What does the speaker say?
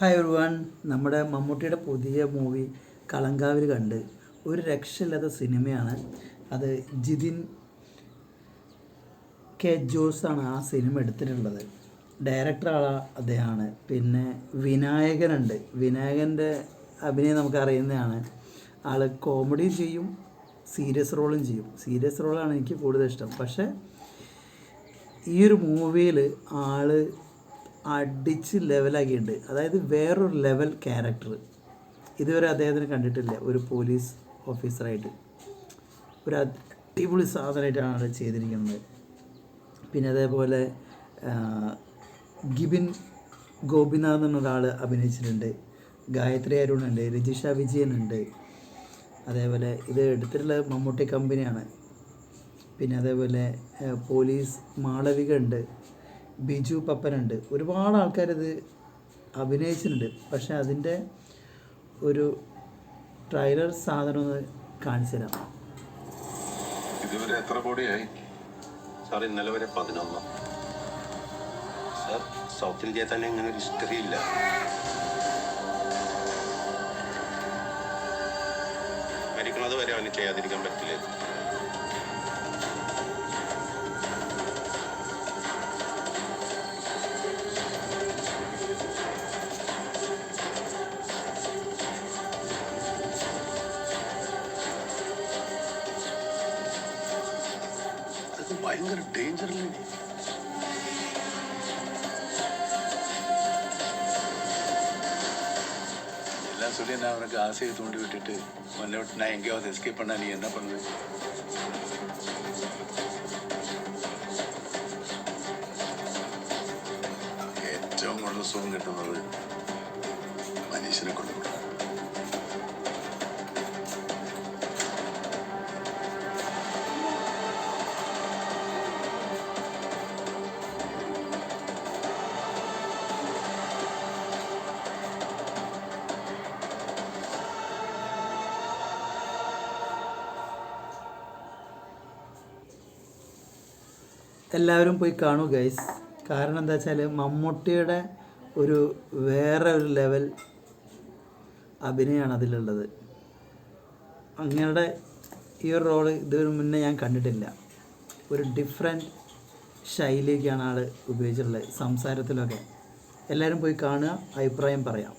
Hi everyone, നമ്മുടെ മമ്മൂട്ടിയുടെ പുതിയ മൂവി കളങ്കാവിൽ കണ്ട് ഒരു രക്ഷയില്ലാത്ത സിനിമയാണ് അത്. ജിതിൻ കെ ജോസാണ് ആ സിനിമ എടുത്തിട്ടുള്ളത്. ഡയറക്ടർ അദ്ദേഹമാണ്. പിന്നെ വിനായകനുണ്ട്. വിനായകൻ്റെ അഭിനയം നമുക്കറിയുന്നതാണ്. ആൾ കോമഡി ചെയ്യും, സീരിയസ് റോളും ചെയ്യും. സീരിയസ് റോളാണ് എനിക്ക് കൂടുതൽ ഇഷ്ടം. പക്ഷേ ഈ ഒരു മൂവിയിൽ ആൾ അടിച്ച് ലെവലാക്കിയിട്ടുണ്ട്. അതായത് വേറൊരു ലെവൽ ക്യാരക്ടർ ഇതുവരെ അദ്ദേഹത്തിന് കണ്ടിട്ടില്ല. ഒരു പോലീസ് ഓഫീസറായിട്ട് ഒരു അടിപൊളി സാധനമായിട്ടാണ് ആൾ ചെയ്തിരിക്കുന്നത്. പിന്നെ അതേപോലെ ഗിബിൻ ഗോപിനാഥ് എന്നൊരാൾ അഭിനയിച്ചിട്ടുണ്ട്. ഗായത്രി അരുണുണ്ട്, രജിഷ വിജയനുണ്ട്. അതേപോലെ ഇത് എടുത്തിട്ടുള്ളത് മമ്മൂട്ടി കമ്പനിയാണ്. പിന്നെ അതേപോലെ പോലീസ് മാളവിക ഉണ്ട്, ബിജു പപ്പനുണ്ട്. ഒരുപാട് ആൾക്കാരിത് അഭിനയിച്ചിട്ടുണ്ട്. പക്ഷേ അതിൻ്റെ ഒരു ട്രെയിലർ സാധനം ഒന്ന് കാണിച്ചു തരാം. ഇതുവരെ എത്ര കോടിയായി സാർ? ഇന്നലെ വരെ 11. സാർ, സൗത്ത് ഇന്ത്യയിൽ തന്നെ ഇങ്ങനെ ഒരു ഹിസ്റ്ററി ഇല്ല. മരിക്കുന്നത് വരെ അവന് ചെയ്യാതിരിക്കാൻ പറ്റില്ല. ഭയങ്കര ഡേഞ്ചറല്ലേ. எல்லாம் சொல்லி நான் அவனுக்கு ஆசையை தூண்டி விட்டுட்டு உன்னை விட்டு நான் எங்கேயாவது எஸ்கேப் பண்ணா நீ என்ன பண்ணுவ? ഏറ്റവും കൂടുതൽ സുഖം കിട്ടുന്നത് മനുഷ്യനെ കൊണ്ടുപോകും. എല്ലാവരും പോയി കാണൂ ഗൈസ്. കാരണം എന്താ വെച്ചാൽ മമ്മൂട്ടിയുടെ ഒരു വേറെ ഒരു ലെവൽ അഭിനയമാണ് അതിലുള്ളത്. അങ്ങയുടെ ഈ ഒരു റോള് ഇതിനു മുന്നേ ഞാൻ കണ്ടിട്ടില്ല. ഒരു ഡിഫറെൻറ്റ് ശൈലിയൊക്കെയാണ് ആൾ ഉപയോഗിച്ചിട്ടുള്ളത് സംസാരത്തിലൊക്കെ. എല്ലാവരും പോയി കാണുക, അഭിപ്രായം പറയാം.